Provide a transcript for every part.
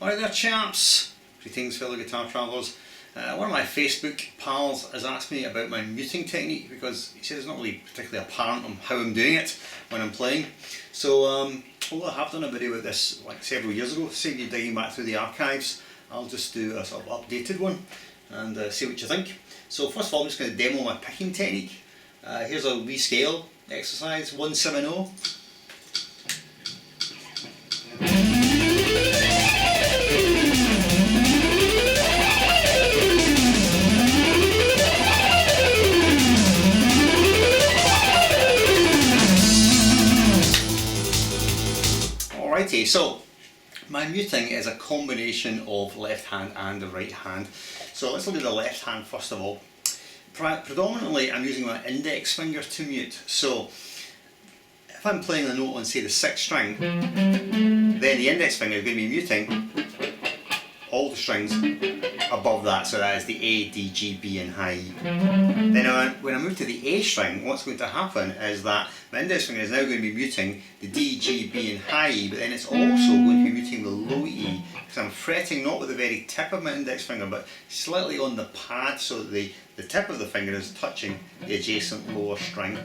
Hi there chaps, greetings fellow guitar travellers. One of my Facebook pals has asked me about my muting technique because he says it's not really particularly apparent on how I'm doing it when I'm playing. So although I have done a video with this like several years ago, save you digging back through the archives, I'll just do a sort of updated one and see what you think. So first of all I'm just going to demo my picking technique. Here's a rescale exercise 170. Alrighty, so my muting is a combination of left hand and the right hand. So let's look at the left hand first of all. Predominantly I'm using my index finger to mute. So if I'm playing the note on say the 6th string, then the index finger is going to be muting all the strings above that, so that is the A, D, G, B and high E. Then when I move to the A string, what's going to happen is that my index finger is now going to be muting the D, G, B and high E, but then it's also going to be muting the low E, because I'm fretting not with the very tip of my index finger but slightly on the pad, so that the tip of the finger is touching the adjacent lower string.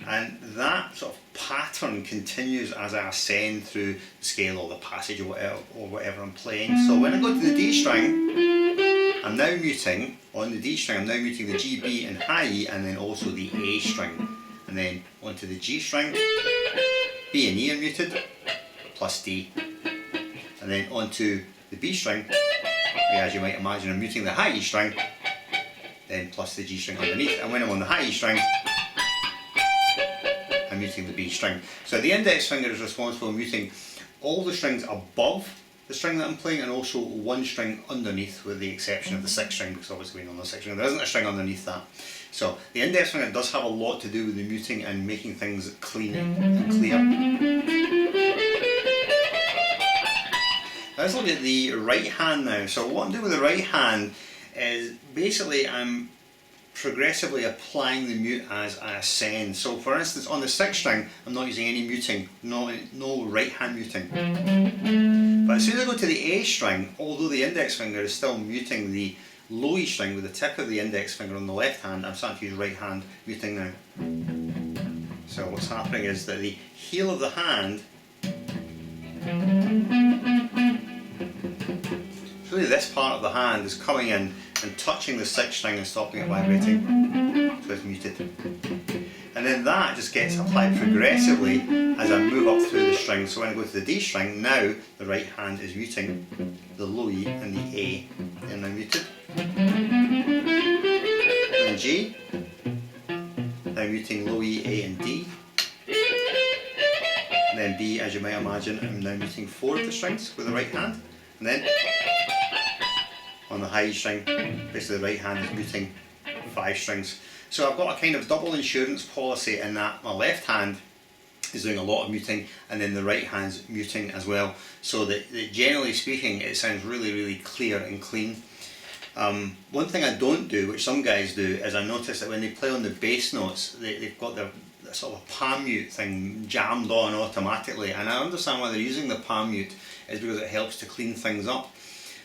And that sort of pattern continues as I ascend through the scale or the passage or whatever I'm playing. So when I go to the D string, I'm now muting, on the D string I'm now muting the G, B and high E, and then also the A string. And then onto the G string, B and E are muted, plus D. And then onto the B string, where as you might imagine I'm muting the high E string, then plus the G string underneath. And when I'm on the high E string, I'm muting the B string. So the index finger is responsible for muting all the strings above the string that I'm playing and also one string underneath, with the exception of the 6th string, because obviously on the 6th string there isn't a string underneath that. So the index finger does have a lot to do with the muting and making things clean and clear. Let's look at the right hand now. So what I'm doing with the right hand is basically I'm progressively applying the mute as I ascend. So for instance on the 6th string I'm not using any muting, no right hand muting. But as soon as I go to the A string, although the index finger is still muting the low E string with the tip of the index finger on the left hand, I'm starting to use right hand muting now. So what's happening is that the heel of the hand, really this part of the hand is coming in and touching the 6th string and stopping it vibrating, so it's muted. And then that just gets applied progressively as I move up through the strings. So when I go to the D string, now the right hand is muting the low E and the A, and I'm muted. And G, now muting low E, A and D. And then B, as you might imagine, I'm now muting 4 of the strings with the right hand. And then on the high string, basically the right hand is muting 5 strings. So I've got a kind of double insurance policy in that my left hand is doing a lot of muting and then the right hand's muting as well. So that generally speaking it sounds really clear and clean. One thing I don't do, which some guys do, is I notice that when they play on the bass notes they've got their sort of a palm mute thing jammed on automatically, and I understand why they're using the palm mute is because it helps to clean things up.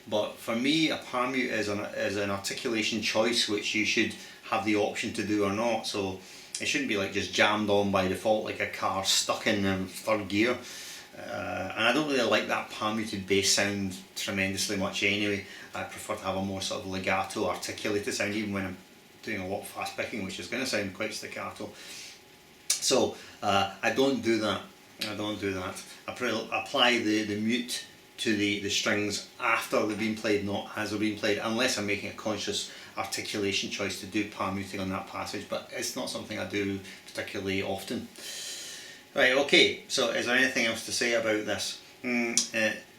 But for me, a palm mute is an articulation choice which you should have the option to do or not. So it shouldn't be like just jammed on by default like a car stuck in 3rd gear. And I don't really like that palm muted bass sound tremendously much anyway. I prefer to have a more sort of legato, articulated sound, even when I'm doing a lot of fast picking, which is going to sound quite staccato. So I don't do that. I apply the mute to the strings after they've been played, not as they're being played, unless I'm making a conscious articulation choice to do palm muting on that passage, but it's not something I do particularly often. Right, okay, so is there anything else to say about this?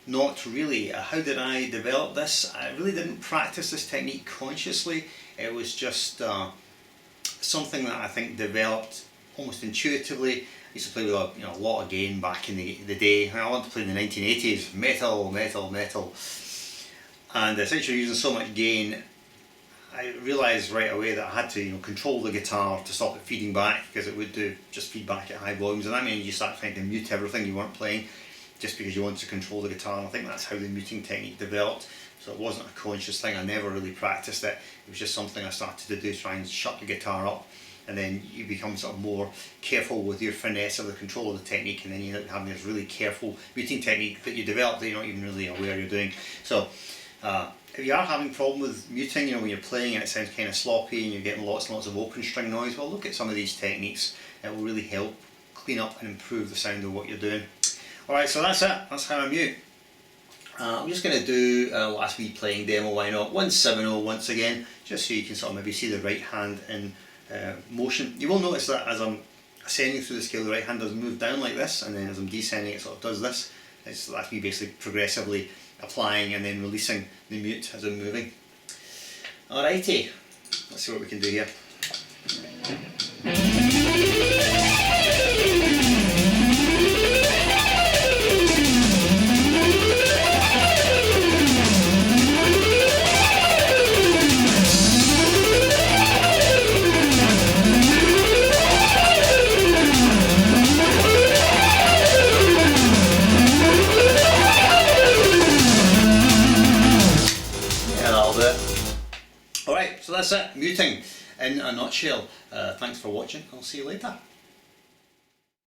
Not really. How did I develop this? I really didn't practice this technique consciously. It was just something that I think developed almost intuitively. I used to play with a lot of gain back in the day. I wanted to play in the 1980s, metal, and essentially using so much gain, I realised right away that I had to control the guitar to stop it feeding back, because it would do just feedback at high volumes, and that means you start trying to mute everything you weren't playing. just because you want to control the guitar, and I think that's how the muting technique developed. So it wasn't a conscious thing, I never really practiced it, it was just something I started to do, try and shut the guitar up, and then you become sort of more careful with your finesse of the control of the technique, and then you end up having this really careful muting technique that you develop that you're not even really aware you're doing. So if you are having a problem with muting, when you're playing and it sounds kind of sloppy and you're getting lots and lots of open string noise, well, look at some of these techniques. It will really help clean up and improve the sound of what you're doing. Alright, so that's it, that's how I mute. I'm just going to do last wee playing demo, why not, 170 once again, just so you can sort of maybe see the right hand in motion. You will notice that as I'm ascending through the scale, the right hand does move down like this, and then as I'm descending it sort of does this. That's me basically progressively applying and then releasing the mute as I'm moving. Alrighty, let's see what we can do here. Alright, so that's it, muting in a nutshell. Thanks for watching, I'll see you later.